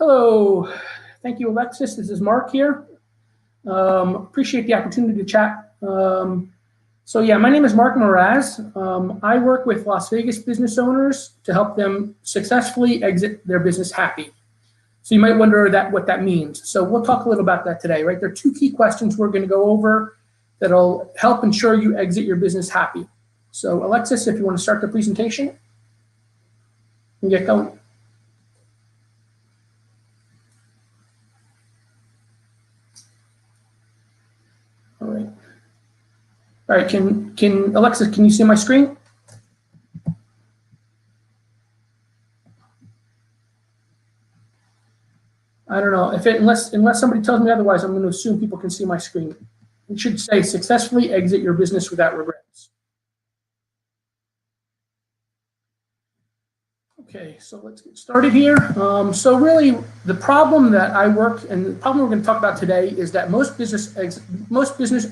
Hello, thank you, Alexis. This is Mark here. Appreciate the opportunity to chat. So yeah, my name is Mark Mraz. I work with Las Vegas business owners to help them successfully exit their business happy. So you might wonder what that means. So we'll talk a little about that today, right? There are two key questions we're going to go over that'll help ensure you exit your business happy. So Alexis, if you want to start the presentation and get going. All right, can Alexis, can you see my screen? I don't know unless somebody tells me otherwise, I'm going to assume people can see my screen. It should say successfully exit your business without regrets. Okay, so let's get started here. So really, the problem that I work and the problem we're going to talk about today is that most business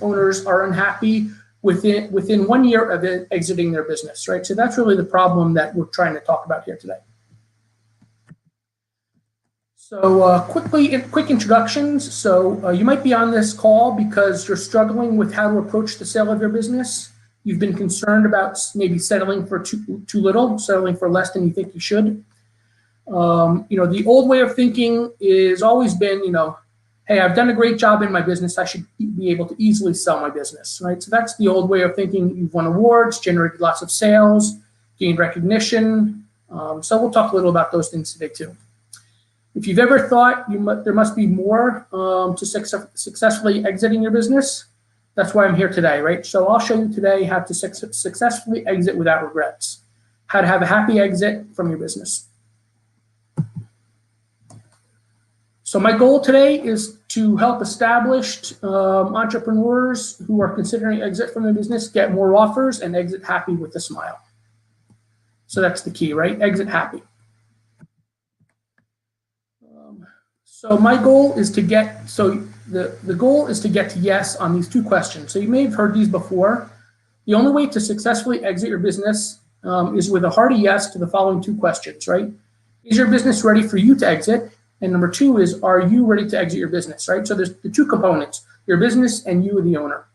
owners are unhappy within 1 year of exiting their business, right? So that's really the problem that we're trying to talk about here today. So quick introductions. So you might be on this call because you're struggling with how to approach the sale of your business. You've been concerned about maybe settling for too little, settling for less than you think you should. The old way of thinking is always been, hey, I've done a great job in my business. I should be able to easily sell my business, right? So that's the old way of thinking. You've won awards, generated lots of sales, gained recognition. So we'll talk a little about those things today too. If you've ever thought there must be more to successfully exiting your business, that's why I'm here today, right? So I'll show you today how to successfully exit without regrets, how to have a happy exit from your business. So my goal today is to help established entrepreneurs who are considering exit from their business get more offers and exit happy with a smile. So that's the key, right? Exit happy. So my goal is to get, the goal is to get to yes on these two questions. So you may have heard these before. The only way to successfully exit your business is with a hearty yes to the following two questions, right? Is your business ready for you to exit? And number two is, are you ready to exit your business, right? So there's the two components, your business and you, the owner.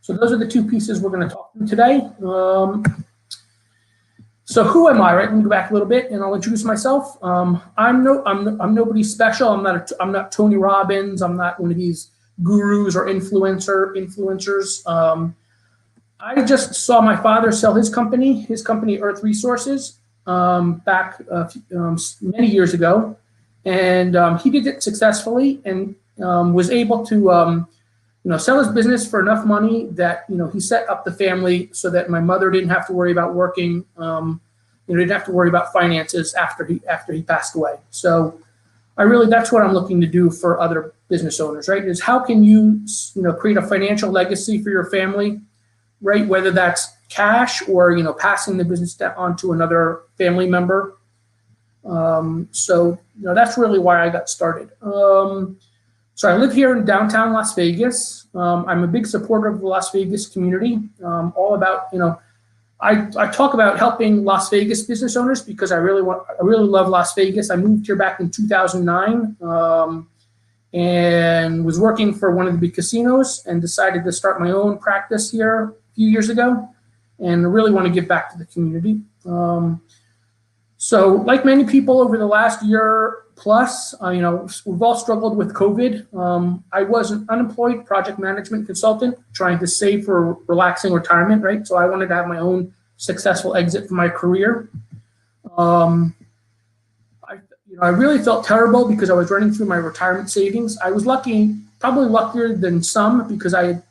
So those are the two pieces we're going to talk through today. So who am I, right? Let me go back a little bit and I'll introduce myself. I'm nobody special. I'm not Tony Robbins. I'm not one of these gurus or influencers. I just saw my father sell his company Earth Resources, back many years ago, and he did it successfully and was able to sell his business for enough money that he set up the family so that my mother didn't have to worry about working, didn't have to worry about finances after he passed away. So that's what I'm looking to do for other business owners, right? Is how can you create a financial legacy for your family, right? Whether that's cash or passing the business on to another family member. That's really why I got started. So I live here in downtown Las Vegas. I'm a big supporter of the Las Vegas community. All about I talk about helping Las Vegas business owners because I really love Las Vegas. I moved here back in 2009 and was working for one of the big casinos and decided to start my own practice here a few years ago. And I really want to give back to the community. So like many people over the last year plus, we've all struggled with COVID. I was an unemployed project management consultant trying to save for relaxing retirement, right? So I wanted to have my own successful exit from my career. I really felt terrible because I was running through my retirement savings. I was lucky, probably luckier than some because I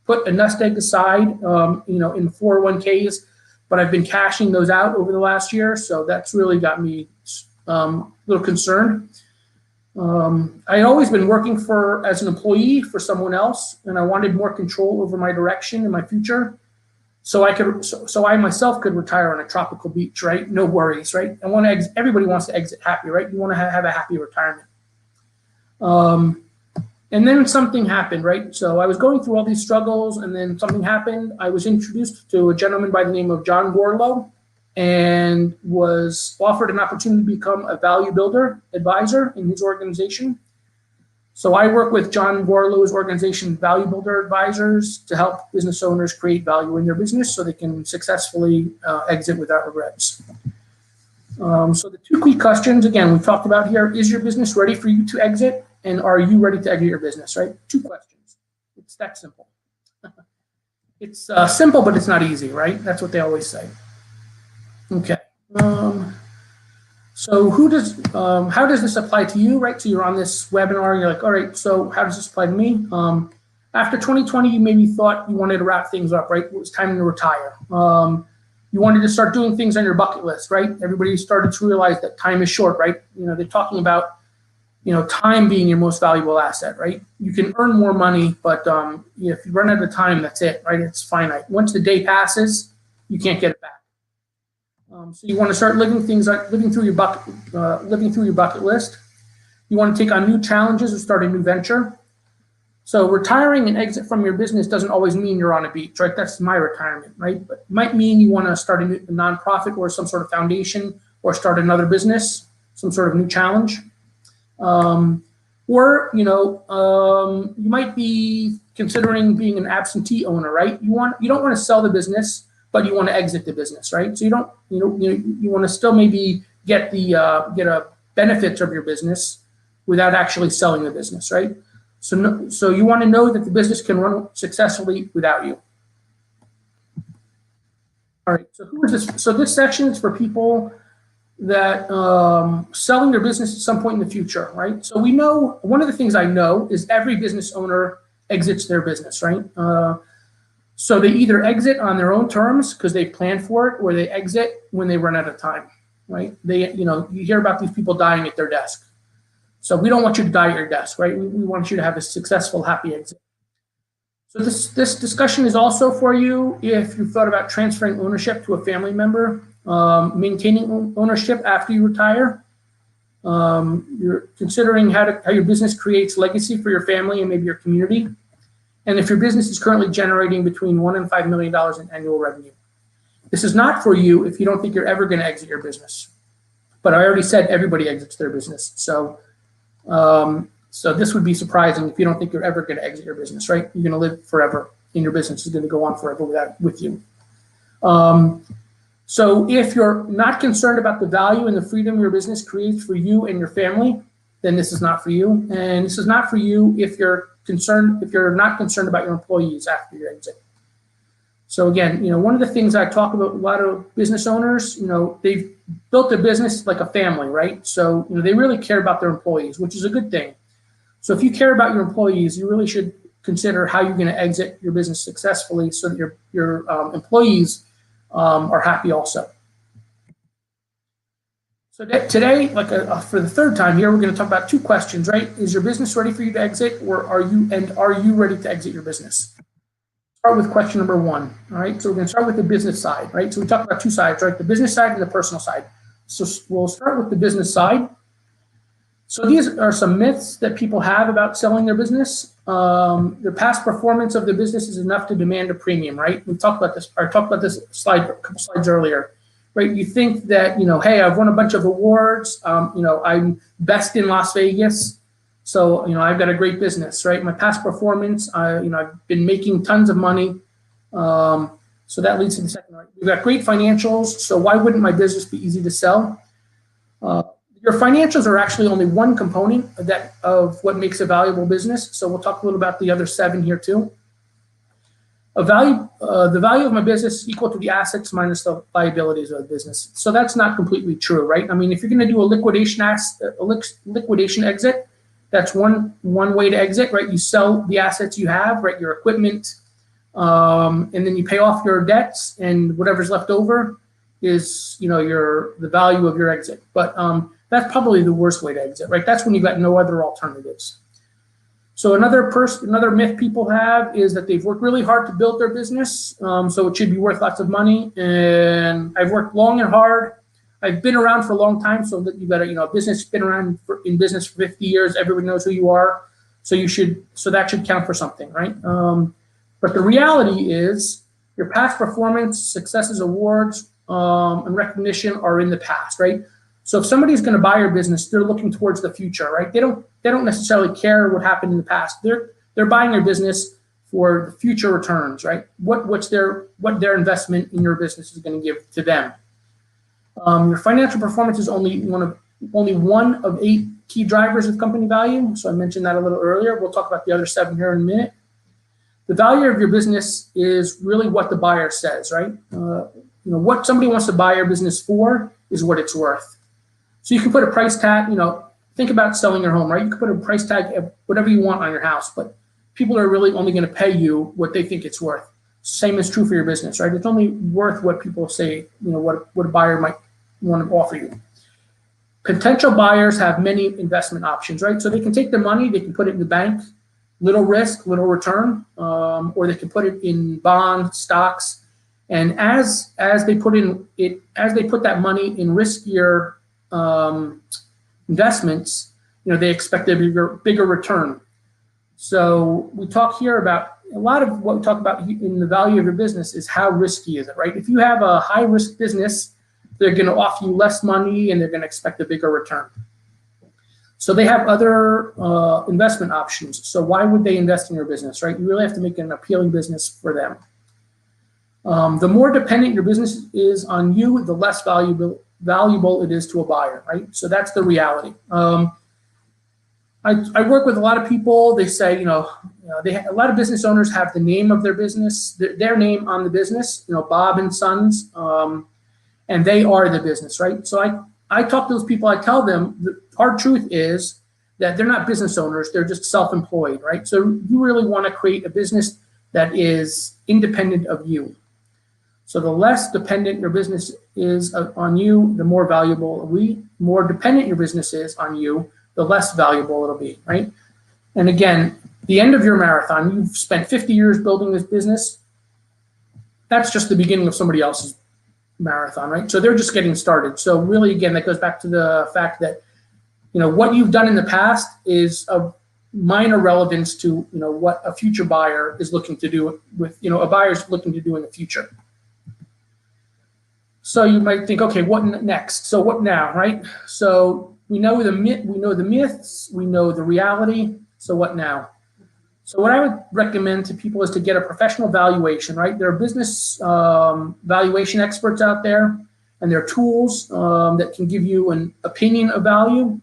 put a nest egg aside, in 401ks, but I've been cashing those out over the last year. So that's really got me a little concerned. I had always been working as an employee for someone else, and I wanted more control over my direction and my future. So I myself could retire on a tropical beach, right? No worries, right? Everybody wants to exit happy, right? You want to have a happy retirement. And then something happened, right? So I was going through all these struggles, and then something happened. I was introduced to a gentleman by the name of John Borlow, and was offered an opportunity to become a value builder advisor in his organization. So I work with John Warlow's organization, Value Builder Advisors, to help business owners create value in their business so they can successfully exit without regrets. So the two key questions, again, we talked about here: is your business ready for you to exit? And are you ready to exit your business, right? Two questions. It's that simple. It's simple, but it's not easy, right? That's what they always say. Okay. So how does this apply to you, right? So you're on this webinar, you're like, all right, so how does this apply to me? After 2020, you maybe thought you wanted to wrap things up, right? It was time to retire. You wanted to start doing things on your bucket list, right? Everybody started to realize that time is short, right? You know, they're talking about, time being your most valuable asset, right? You can earn more money, but if you run out of time, that's it, right? It's finite. Once the day passes, you can't get it back. So you want to start living through your bucket list. You want to take on new challenges or start a new venture. So retiring and exit from your business doesn't always mean you're on a beach, right? That's my retirement, right? But it might mean you want to start a nonprofit or some sort of foundation, or start another business, some sort of new challenge. Or you might be considering being an absentee owner, right? You don't want to sell the business, but you want to exit the business, right? So you want to still maybe get a benefits of your business without actually selling the business, right? So you want to know that the business can run successfully without you. All right. So who is this? So this section is for people that selling their business at some point in the future, right? So we know, one of the things I know is every business owner exits their business, right? So they either exit on their own terms because they plan for it, or they exit when they run out of time, right? You hear about these people dying at their desk. So we don't want you to die at your desk, right? We want you to have a successful, happy exit. So this discussion is also for you if you've thought about transferring ownership to a family member, maintaining ownership after you retire. You're considering how your business creates legacy for your family and maybe your community. And if your business is currently generating between $1 and $5 million in annual revenue. This is not for you if you don't think you're ever going to exit your business. But I already said everybody exits their business. So this would be surprising if you don't think you're ever going to exit your business, right? You're going to live forever, and your business is going to go on forever with you. So if you're not concerned about the value and the freedom your business creates for you and your family, then this is not for you. And this is not for you if you're not concerned about your employees after your exit. So again, one of the things I talk about, a lot of business owners, they've built their business like a family, right? So they really care about their employees, which is a good thing. So if you care about your employees, you really should consider how you're going to exit your business successfully so that your employees are happy also. So today, for the third time here, we're going to talk about two questions, right? Is your business ready for you to exit, or are you ready to exit your business? Start with question number one. All right, so we're going to start with the business side, right? So we talked about two sides, right? The business side and the personal side. So we'll start with the business side. So these are some myths that people have about selling their business. The past performance of the business is enough to demand a premium, right? We talked about this. I talked about this slide a couple slides earlier, right? You think that hey, I've won a bunch of awards. I'm best in Las Vegas. So, I've got a great business, right? My past performance, I've been making tons of money. So that leads to the second, right? We've got great financials. So why wouldn't my business be easy to sell? Your financials are actually only one component of what makes a valuable business. So we'll talk a little about the other 7 here too. The value of my business is equal to the assets minus the liabilities of the business. So that's not completely true, right? I mean, if you're going to do a liquidation exit, that's one way to exit, right? You sell the assets you have, right? Your equipment, and then you pay off your debts, and whatever's left over is, the value of your exit. But that's probably the worst way to exit, right? That's when you've got no other alternatives. So another myth people have is that they've worked really hard to build their business, so it should be worth lots of money. And I've worked long and hard. I've been around for a long time, so that you've got a business been around in business for 50 years. Everyone knows who you are, so that should count for something, right? But the reality is your past performance, successes, awards and recognition are in the past, right? So if somebody's going to buy your business, they're looking towards the future, right? They don't necessarily care what happened in the past. They're buying your business for the future returns, right? What their investment in your business is going to give to them. Your financial performance is only one of 8 key drivers of company value. So I mentioned that a little earlier. We'll talk about the other 7 here in a minute. The value of your business is really what the buyer says, right? What somebody wants to buy your business for is what it's worth. So you can put a price tag, think about selling your home, right? You can put a price tag of whatever you want on your house, but people are really only going to pay you what they think it's worth. Same is true for your business, right? It's only worth what people say, what a buyer might want to offer you. Potential buyers have many investment options, right? So they can take the money, they can put it in the bank, little risk, little return, or they can put it in bonds, stocks, and as they put that money in riskier investments, they expect a bigger return. So we talk here about a lot of what we talk about in the value of your business is how risky is it, right? If you have a high risk business, they're going to offer you less money and they're going to expect a bigger return. So they have other investment options. So why would they invest in your business, right? You really have to make an appealing business for them. The more dependent your business is on you, the less valuable it is to a buyer, right? So that's the reality. I work with a lot of people. They say, a lot of business owners have the name of their business, their name on the business, Bob and Sons, and they are the business, right? So I talk to those people. I tell them the hard truth is that they're not business owners. They're just self-employed, right? So you really want to create a business that is independent of you. So the less dependent your business is on you, the more valuable more dependent your business is on you, the less valuable it'll be, right? And again, the end of your marathon, you've spent 50 years building this business. That's just the beginning of somebody else's marathon, right? So they're just getting started. So really, again, that goes back to the fact that, what you've done in the past is of minor relevance to, what a future buyer is looking to do with, a buyer's looking to do in the future. So you might think, okay, what next? So what now, right? So we know the myths, we know the reality. So what now? So what I would recommend to people is to get a professional valuation, right? There are business valuation experts out there, and there are tools that can give you an opinion of value.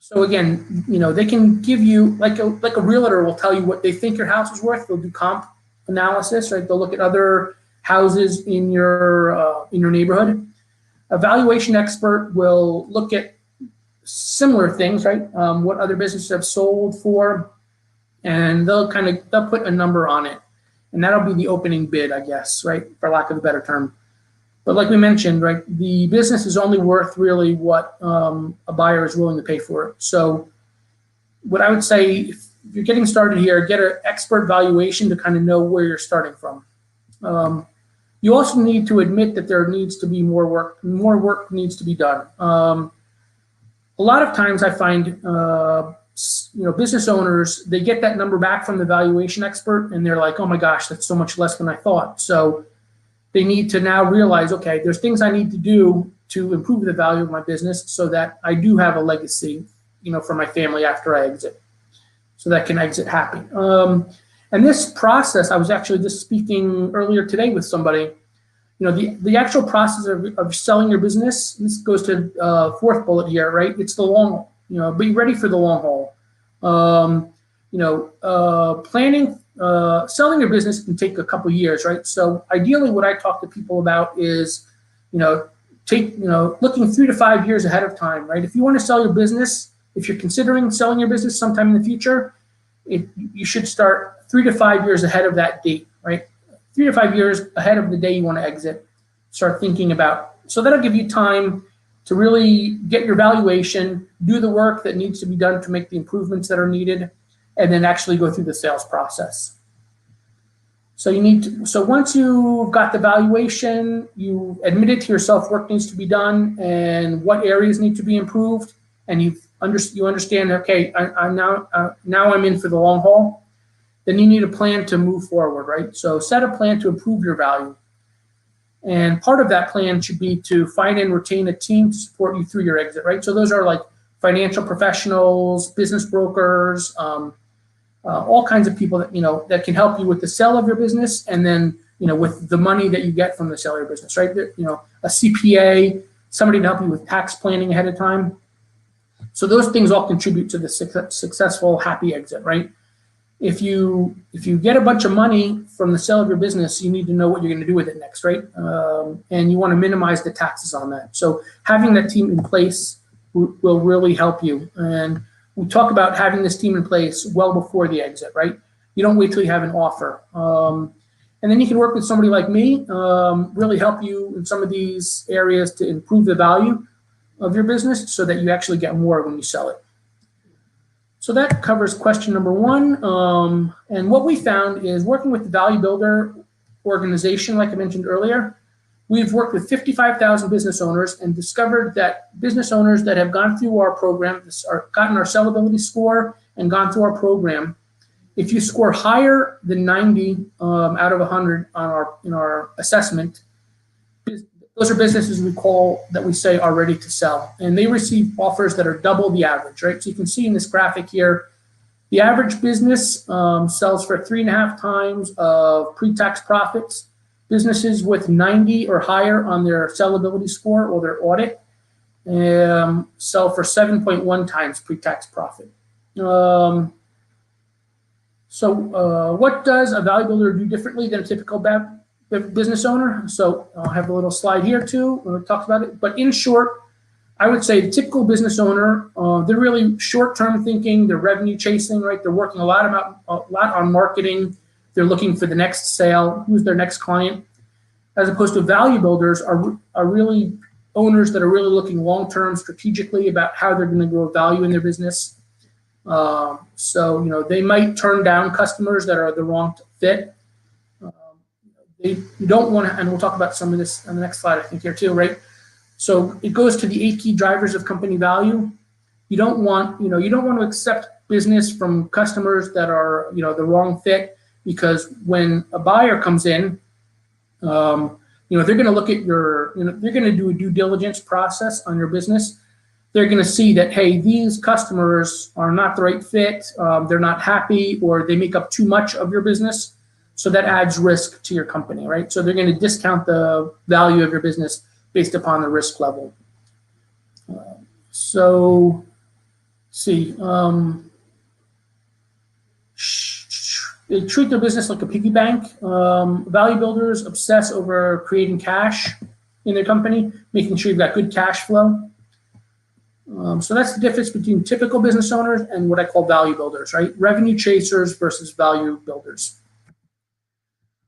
So again, they can give you, like a realtor will tell you what they think your house is worth. They'll do comp analysis, right? They'll look at other houses in your neighborhood. A valuation expert will look at similar things, right? What other businesses have sold for, and they'll put a number on it, and that'll be the opening bid, I guess, right? For lack of a better term. But like we mentioned, right, the business is only worth really what a buyer is willing to pay for it. So what I would say, if you're getting started here, get an expert valuation to kind of know where you're starting from. You also need to admit that there needs to be more work. More work needs to be done. A lot of times I find, business owners, they get that number back from the valuation expert and they're like, oh my gosh, that's so much less than I thought. So they need to now realize, okay, there's things I need to do to improve the value of my business so that I do have a legacy, for my family after I exit, so that I can exit happy. And this process, I was actually just speaking earlier today with somebody, the actual process of selling your business, this goes to fourth bullet here, right? It's the long haul, be ready for the long haul. Selling your business can take a couple years, right? So ideally what I talk to people about is, looking 3 to 5 years ahead of time, right? If you want to sell your business, if you're considering selling your business sometime in the future, you should start 3 to 5 years ahead of that date, right? 3 to 5 years ahead of the day you want to exit. Start thinking about, so that'll give you time to really get your valuation, do the work that needs to be done to make the improvements that are needed, and then actually go through the sales process. So once you've got the valuation, you admitted to yourself work needs to be done and what areas need to be improved, and you understand, okay, now I'm in for the long haul, then you need a plan to move forward, right? So set a plan to improve your value. And part of that plan should be to find and retain a team to support you through your exit, right? So those are like financial professionals, business brokers, all kinds of people that, that can help you with the sale of your business, and then, with the money that you get from the sale of your business, right? A CPA, somebody to help you with tax planning ahead of time. So those things all contribute to the successful, happy exit, right? If you get a bunch of money from the sale of your business, you need to know what you're going to do with it next, right? And you want to minimize the taxes on that. So having that team in place will really help you. And we talk about having this team in place well before the exit, right? You don't wait till you have an offer. And then you can work with somebody like me, really help you in some of these areas to improve the value of your business so that you actually get more when you sell it. So that covers question number one. And what we found is working with the Value Builder organization, like I mentioned earlier, we've worked with 55,000 business owners and discovered that business owners that have gone through our program, gotten our sellability score and gone through our program, if you score higher than 90 out of 100 in our assessment, those are businesses we say are ready to sell, and they receive offers that are double the average, right? So you can see in this graphic here, the average business sells for 3.5 times of pre-tax profits. Businesses with 90 or higher on their sellability score or their audit sell for 7.1 times pre-tax profit. So what does a value builder do differently than a typical business owner? So I'll have a little slide here too when it talks about it. But in short, I would say the typical business owner, they're really short-term thinking, they're revenue chasing, right? They're working a lot on marketing. They're looking for the next sale, who's their next client, as opposed to value builders are really owners that are really looking long-term strategically about how they're going to grow value in their business. So, they might turn down customers that are the wrong fit. You don't want to, and we'll talk about some of this on the next slide, I think here too, right? So it goes to the 8 key drivers of company value. You don't want to accept business from customers that are, the wrong fit, because when a buyer comes in, they're going to look at they're going to do a due diligence process on your business. They're going to see that, hey, these customers are not the right fit, they're not happy, or they make up too much of your business. So that adds risk to your company, right? So they're going to discount the value of your business based upon the risk level. They treat their business like a piggy bank. Value builders obsess over creating cash in their company, making sure you've got good cash flow. So that's the difference between typical business owners and what I call value builders, right? Revenue chasers versus value builders.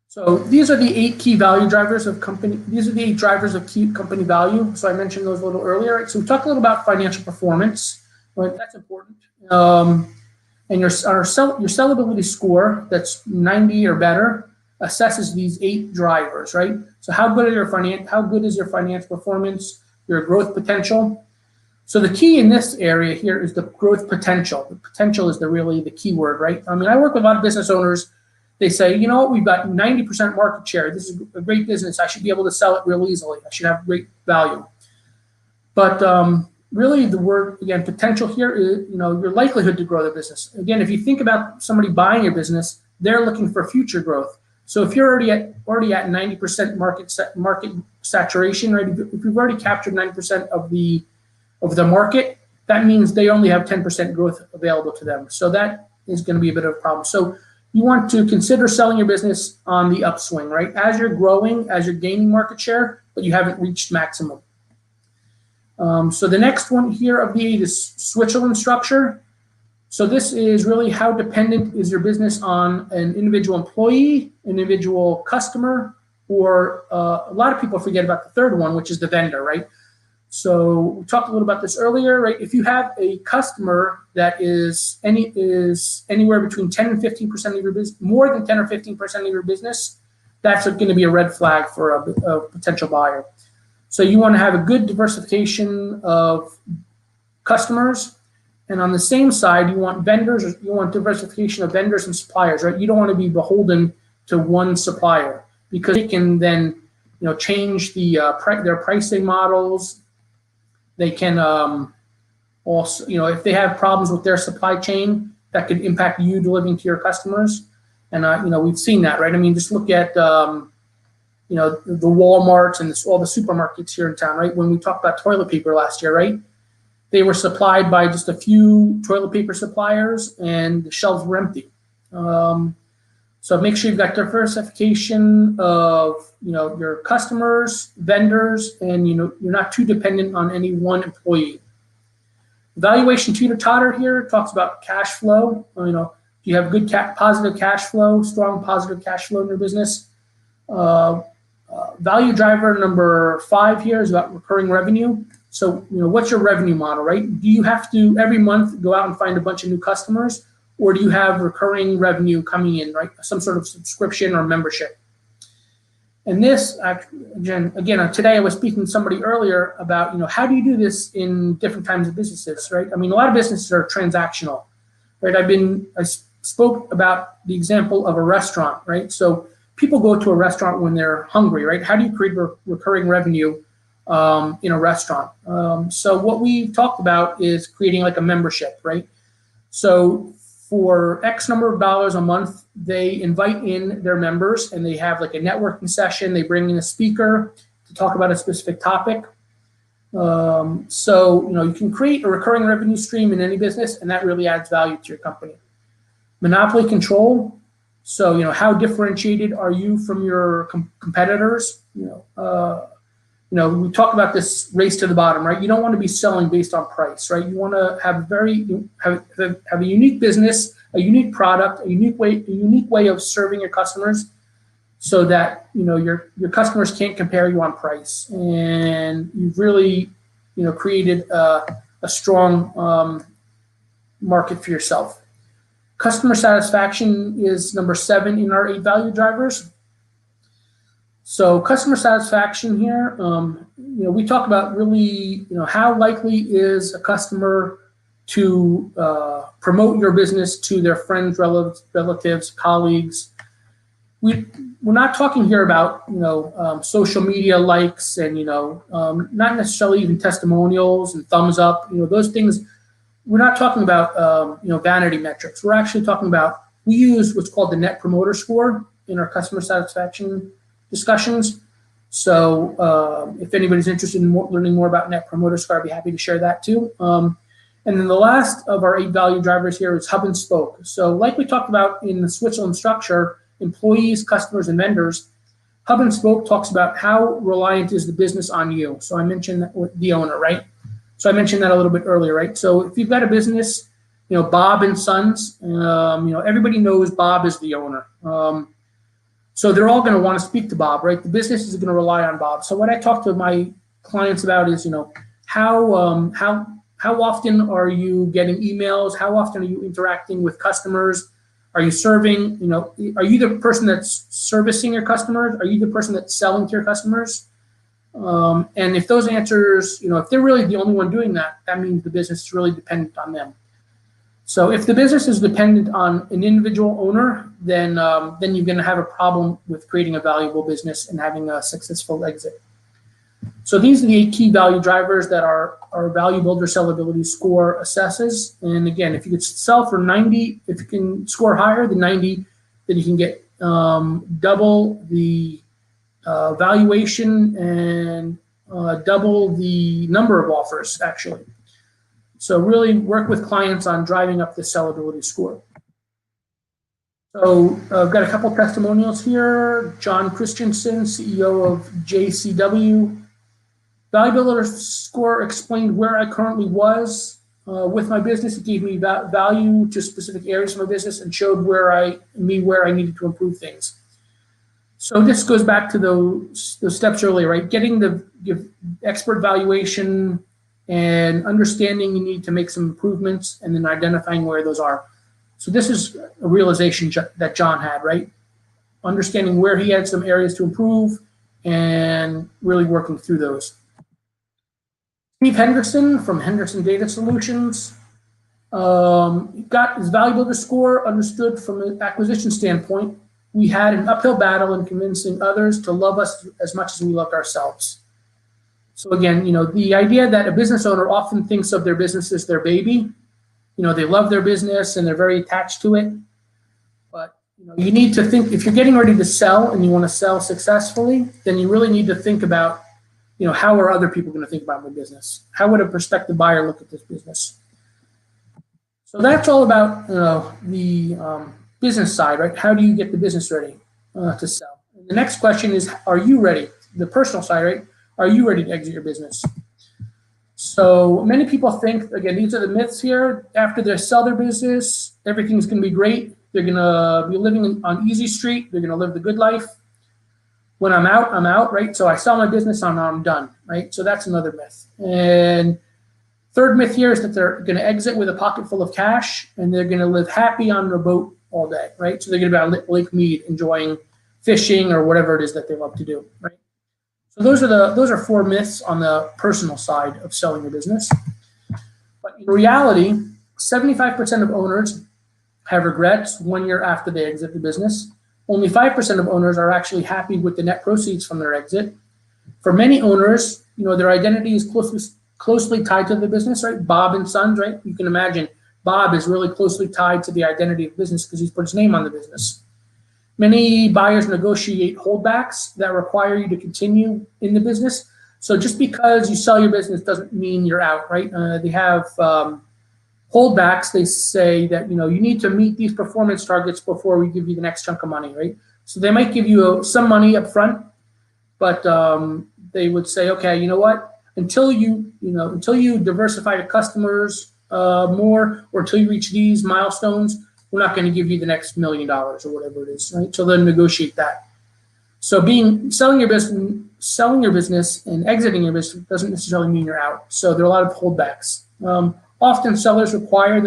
So these are the 8 key value drivers of company. These are the 8 drivers of key company value. So I mentioned those a little earlier. Right? So we talked a little about financial performance, right? That's important. And your sellability score that's 90 or better assesses these 8 drivers, right? So how good is your financial performance, your growth potential? So the key in this area here is the growth potential. The potential is really the key word, right? I mean, I work with a lot of business owners. They say, we've got 90% market share. This is a great business. I should be able to sell it real easily. I should have great value. But really the word, again, potential here is, your likelihood to grow the business. Again, if you think about somebody buying your business, they're looking for future growth. So if you're already at 90% market saturation, right? If you've already captured 90% of the market, that means they only have 10% growth available to them. So that is going to be a bit of a problem. So you want to consider selling your business on the upswing, right? As you're growing, as you're gaining market share, but you haven't reached maximum. So the next one here of the 8 is Switzerland structure. So this is really how dependent is your business on an individual employee, individual customer, or a lot of people forget about the third one, which is the vendor, right? So we talked a little about this earlier, right? If you have a customer that is anywhere between 10 and 15% of your business, more than 10 or 15% of your business, that's going to be a red flag for a potential buyer. So you want to have a good diversification of customers, and on the same side, you want diversification of vendors and suppliers, right? You don't want to be beholden to one supplier, because it can then change their pricing models. They can also, if they have problems with their supply chain, that could impact you delivering to your customers. And we've seen that, right? I mean, just look at the Walmarts and all the supermarkets here in town, right? When we talked about toilet paper last year, right? They were supplied by just a few toilet paper suppliers, and the shelves were empty. So make sure you've got diversification of your customers, vendors, and you're not too dependent on any one employee. Valuation teeter-totter here talks about cash flow. Do you have good positive cash flow, strong positive cash flow in your business? Value driver number 5 here is about recurring revenue. So what's your revenue model, right? Do you have to every month go out and find a bunch of new customers, or do you have recurring revenue coming in, right? Some sort of subscription or membership. And this, again, today I was speaking to somebody earlier about, how do you do this in different kinds of businesses, right? I mean, a lot of businesses are transactional, right? I spoke about the example of a restaurant, right? So people go to a restaurant when they're hungry, right? How do you create recurring revenue in a restaurant? So what we talked about is creating like a membership, right? So for X number of dollars a month, they invite in their members, and they have like a networking session. They bring in a speaker to talk about a specific topic. So you can create a recurring revenue stream in any business, and that really adds value to your company. Monopoly control. So how differentiated are you from your competitors? We talk about this race to the bottom, right? You don't want to be selling based on price, right? You want to have have a unique business, a unique product, a unique way of serving your customers, so that your customers can't compare you on price, and you've really created a strong market for yourself. Customer satisfaction is number 7 in our 8 value drivers. So customer satisfaction here, we talk about really, how likely is a customer to promote your business to their friends, relatives, colleagues. We're not talking here about, social media likes and, not necessarily even testimonials and thumbs up, those things. We're not talking about, vanity metrics. We're actually talking about, we use what's called the Net Promoter Score in our customer satisfaction discussions. So if anybody's interested in learning more about Net Promoter Score, I'd be happy to share that too. And then the last of our 8 value drivers here is hub and spoke. So like we talked about in the Switzerland structure, employees, customers, and vendors, hub and spoke talks about how reliant is the business on you. So I mentioned that with the owner, right? So I mentioned that a little bit earlier, right? So if you've got a business, Bob and Sons, everybody knows Bob is the owner. So they're all going to want to speak to Bob, right? The business is going to rely on Bob. So what I talk to my clients about is, how often are you getting emails? How often are you interacting with customers? Are you serving? Are you the person that's servicing your customers? Are you the person that's selling to your customers? And if those answers, if they're really the only one doing that, that means the business is really dependent on them. So if the business is dependent on an individual owner, then you're going to have a problem with creating a valuable business and having a successful exit. So these are the 8 key value drivers that our value builder sellability score assesses. And again, if you could sell for 90, if you can score higher than 90, then you can get double the valuation and double the number of offers, actually. So really work with clients on driving up the sellability score. So I've got a couple testimonials here. John Christensen, CEO of JCW. Value Builder score explained where I currently was with my business. It gave me value to specific areas of my business and showed where I needed to improve things. So this goes back to those steps earlier, right? Getting the expert valuation and understanding you need to make some improvements, and then identifying where those are. So this is a realization that John had, right? Understanding where he had some areas to improve and really working through those. Steve Henderson from Henderson Data Solutions got his Value Builder score understood from an acquisition standpoint. we had an uphill battle in convincing others to love us as much as we loved ourselves. So again, the idea that a business owner often thinks of their business as their baby. They love their business and they're very attached to it. But you need to think, if you're getting ready to sell and you want to sell successfully, then you really need to think about, how are other people going to think about my business? How would a prospective buyer look at this business? So that's all about the business side, right? How do you get the business ready to sell? And the next question is, are you ready? The personal side, right? Are you ready to exit your business? So many people think, again, these are the myths here. After they sell their business, everything's going to be great. They're going to be living on easy street. They're going to live the good life. When I'm out, right? So I sell my business, I'm done, right? So that's another myth. And third myth here is that they're going to exit with a pocket full of cash and they're going to live happy on their boat all day, right? So they're going to be on Lake Mead enjoying fishing or whatever it is that they love to do, right? So those are 4 myths on the personal side of selling your business. But in reality, 75% of owners have regrets 1 year after they exit the business. Only 5% of owners are actually happy with the net proceeds from their exit. For many owners, their identity is closely tied to the business, right? Bob and Sons, right? You can imagine Bob is really closely tied to the identity of business because he's put his name on the business. Many buyers negotiate holdbacks that require you to continue in the business. So just because you sell your business doesn't mean you're out, right? They have holdbacks. They say that, you need to meet these performance targets before we give you the next chunk of money, right? So they might give you some money up front, but they would say, okay, you know what? Until you diversify your customers more, or until you reach these milestones, we're not going to give you the next $1 million or whatever it is, right? So then negotiate that. So selling your business and exiting your business doesn't necessarily mean you're out. So there are a lot of holdbacks. Often sellers require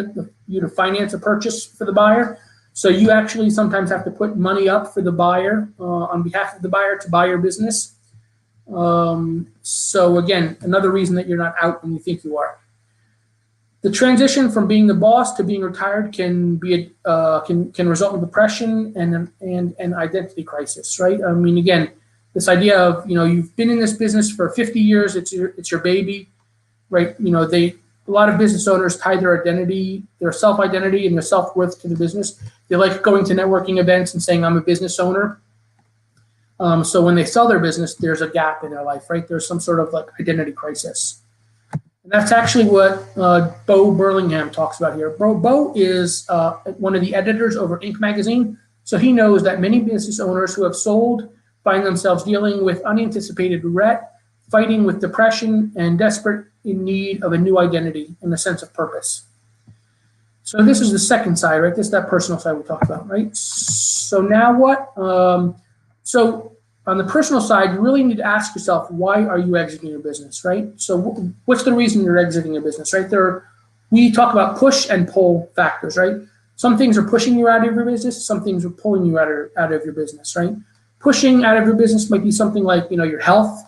you to finance a purchase for the buyer. So you actually sometimes have to put money up for the buyer on behalf of the buyer to buy your business. So again, another reason that you're not out when you think you are. The transition from being the boss to being retired can result in depression and an identity crisis, right? I mean, again, this idea of you've been in this business for 50 years, it's your baby, right? A lot of business owners tie their identity, their self-identity, and their self-worth to the business. They like going to networking events and saying, "I'm a business owner." So when they sell their business, there's a gap in their life, right? There's some sort of identity crisis. And that's actually what Bo Burlingham talks about here. Bo is one of the editors over Inc. magazine. So he knows that many business owners who have sold find themselves dealing with unanticipated regret, fighting with depression, and desperate in need of a new identity and a sense of purpose. So this is the second side, right? This is that personal side we talked about, right? So now what? So on the personal side, you really need to ask yourself, why are you exiting your business, right? So what's the reason you're exiting your business, right? We talk about push and pull factors, right? Some things are pushing you out of your business. Some things are pulling you out of your business, right? Pushing out of your business might be something like, your health.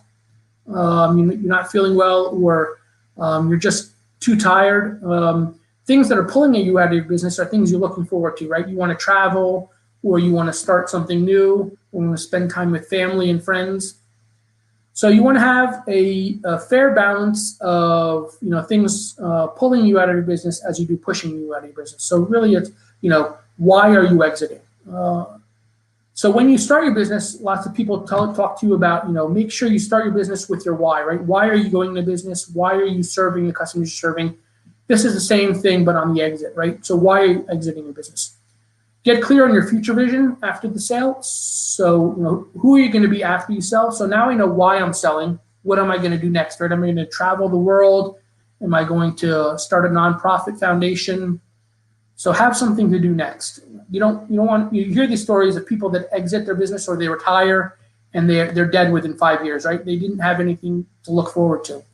You're not feeling well, or you're just too tired. Things that are pulling you out of your business are things you're looking forward to, right? You want to travel, or you want to start something new, or you want to spend time with family and friends. So you want to have a fair balance of things pulling you out of your business as you do pushing you out of your business. So really, it's why are you exiting? So when you start your business, lots of people talk to you about make sure you start your business with your why, right? Why are you going into business? Why are you serving the customers you're serving? This is the same thing, but on the exit, right? So why are you exiting your business? Get clear on your future vision after the sale. So, who are you going to be after you sell? So now I know why I'm selling. What am I going to do next, right? Am I going to travel the world? Am I going to start a nonprofit foundation? So have something to do next. You hear these stories of people that exit their business or they retire and they're dead within 5 years, right? They didn't have anything to look forward to.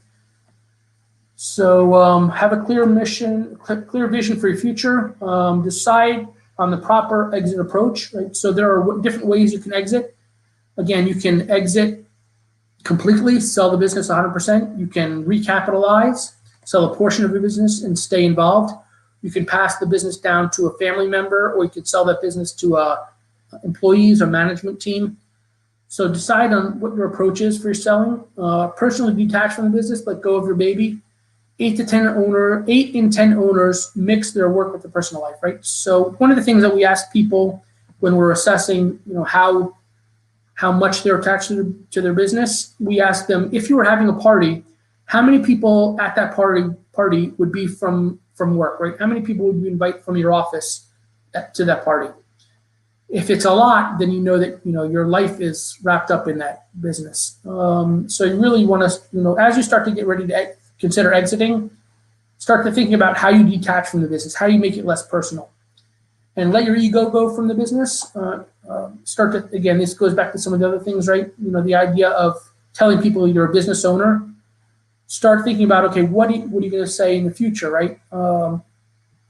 So have a clear mission, clear vision for your future. Decide on the proper exit approach, right? So there are different ways you can exit. Again, you can exit completely, sell the business 100%. You can recapitalize, sell a portion of your business and stay involved. You can pass the business down to a family member, or you could sell that business to a employees or management team. So decide on what your approach is for your selling. Personally detach from the business, let go of your baby. 8 in 10 owners mix their work with their personal life, right? So one of the things that we ask people when we're assessing, how much they're attached to their business, we ask them, if you were having a party, how many people at that party would be from work, right? How many people would you invite from your office to that party? If it's a lot, then you know that your life is wrapped up in that business. So you really want to, as you start to get ready to consider exiting, start to thinking about how you detach from the business, how you make it less personal, and let your ego go from the business. Again, this goes back to some of the other things, right? The idea of telling people you're a business owner. Start thinking about, okay, what are you going to say in the future, right?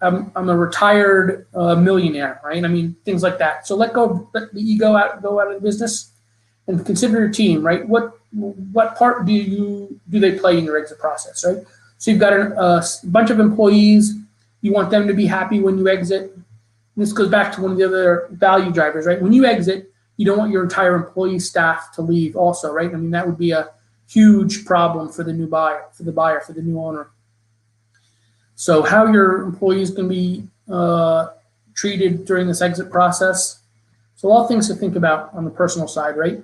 I'm a retired millionaire, right? I mean, things like that. So let the ego go out of the business, and consider your team, right? What part do they play in your exit process, right? So you've got a bunch of employees. You want them to be happy when you exit. And this goes back to one of the other value drivers, right? When you exit, you don't want your entire employee staff to leave also, right? I mean, that would be a huge problem for the new buyer, for the new owner. So how your employees can be treated during this exit process. So all things to think about on the personal side, right?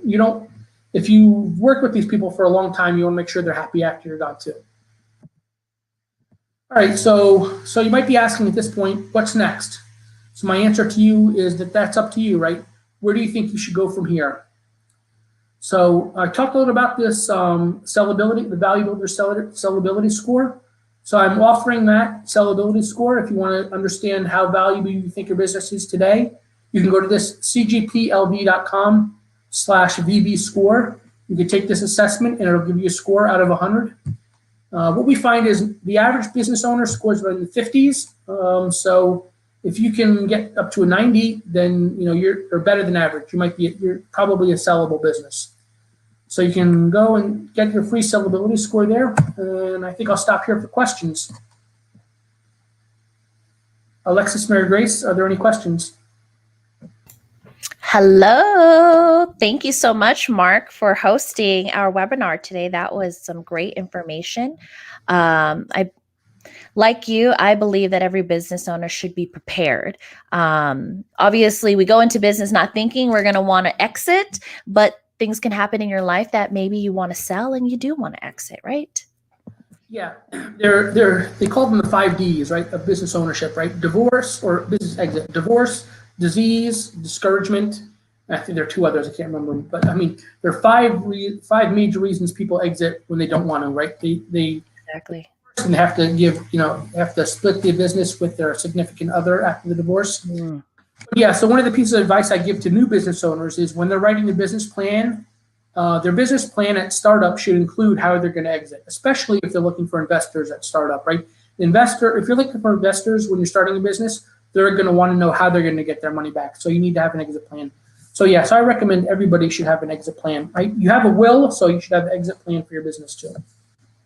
If you work with these people for a long time, you want to make sure they're happy after you're gone too. All right, so you might be asking at this point, what's next? So my answer to you is that's up to you, right? Where do you think you should go from here? So I talked a little about this sellability, the Value Builder sellability score. So I'm offering that sellability score. If you want to understand how valuable you think your business is today, you can go to this cgplv.com/VB score. You can take this assessment and it'll give you a score out of 100. What we find is the average business owner scores about in the 50s. So if you can get up to a 90, then you're better than average. You're probably a sellable business. So you can go and get your free sellability score there. And I think I'll stop here for questions. Alexis, Mary Grace, are there any questions? Hello. Thank you so much, Mark, for hosting our webinar today. That was some great information. Like you, I believe that every business owner should be prepared. Obviously, we go into business not thinking we're going to want to exit, but things can happen in your life that maybe you want to sell and you do want to exit, right? Yeah, they call them the 5 Ds, right, of business ownership, right? Divorce or business exit. Divorce, disease, discouragement. I think there are 2 others. I can't remember them, but I mean, there are 5 major reasons people exit when they don't want to, right? They Exactly. And have to split the business with their significant other after the divorce. Mm. Yeah, so one of the pieces of advice I give to new business owners is when they're writing the business plan, their business plan at startup should include how they're going to exit, especially if they're looking for investors at startup, right? If you're looking for investors when you're starting a business, they're going to want to know how they're going to get their money back. So you need to have an exit plan. So yeah, so I recommend everybody should have an exit plan, right? You have a will, so you should have an exit plan for your business too.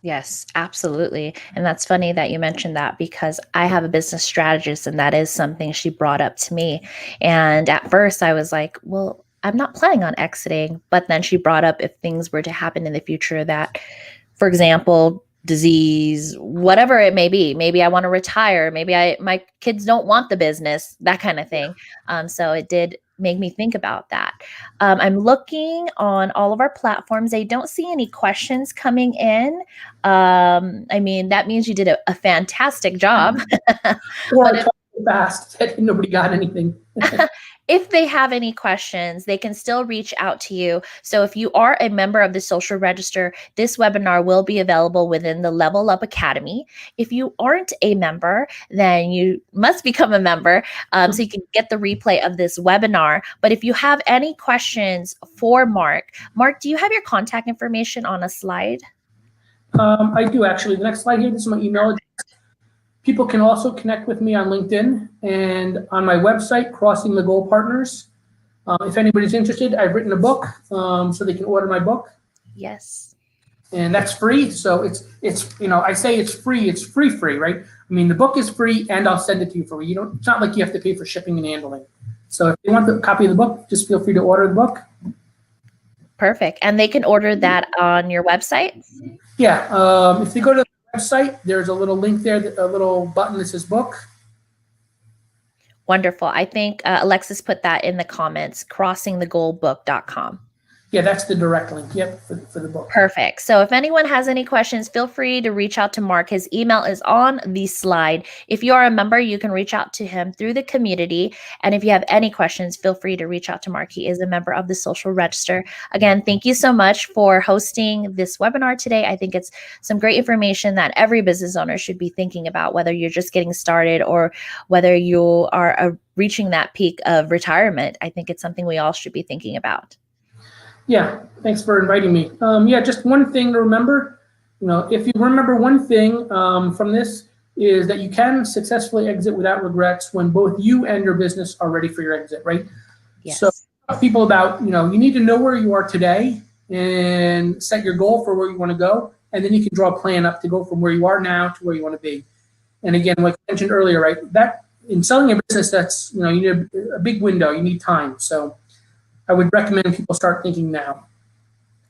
Yes, absolutely. And that's funny that you mentioned that because I have a business strategist and that is something she brought up to me. And at first I was like, well, I'm not planning on exiting. But then she brought up if things were to happen in the future that, for example, disease, whatever it may be, maybe I want to retire, maybe my kids don't want the business, that kind of thing. So it did make me think about that. I'm looking on all of our platforms. I don't see any questions coming in. I mean, that means you did a fantastic job. Or I talked fast and nobody got anything. If they have any questions, they can still reach out to you. So if you are a member of the Social Register, this webinar will be available within the Level Up Academy. If you aren't a member, then you must become a member so you can get the replay of this webinar. But if you have any questions for Mark, do you have your contact information on a slide? I do actually. The next slide here, this is my email address. People can also connect with me on LinkedIn and on my website, Crossing the Goal Partners. If anybody's interested, I've written a book, so they can order my book. Yes. And that's free. So it's I say it's free, right? I mean, the book is free and I'll send it to you for free. It's not like you have to pay for shipping and handling. So if you want the copy of the book, just feel free to order the book. Perfect. And they can order that on your website? Yeah. If you go to the website, there's a little link there, a little button that says book. Wonderful. I think Alexis put that in the comments, crossingthegoalbook.com. Yeah, that's the direct link. Yep, for the book. Perfect. So if anyone has any questions, feel free to reach out to Mark. His email is on the slide. If you are a member, you can reach out to him through the community. And if you have any questions, feel free to reach out to Mark. He is a member of the Social Register. Again, thank you so much for hosting this webinar today. I think it's some great information that every business owner should be thinking about, whether you're just getting started or whether you are reaching that peak of retirement. I think it's something we all should be thinking about. Yeah, thanks for inviting me. Yeah, just one thing to remember, if you remember one thing from this is that you can successfully exit without regrets when both you and your business are ready for your exit, right? Yes. So people about, you need to know where you are today and set your goal for where you want to go. And then you can draw a plan up to go from where you are now to where you want to be. And again, like I mentioned earlier, right, that in selling a business, that's, you need a big window, you need time. So I would recommend people start thinking now.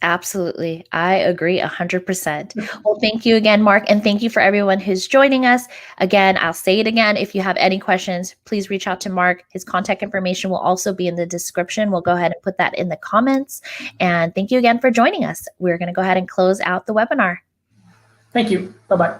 Absolutely. I agree 100%. Well, thank you again, Mark. And thank you for everyone who's joining us. Again, I'll say it again. If you have any questions, please reach out to Mark. His contact information will also be in the description. We'll go ahead and put that in the comments. And thank you again for joining us. We're going to go ahead and close out the webinar. Thank you. Bye-bye.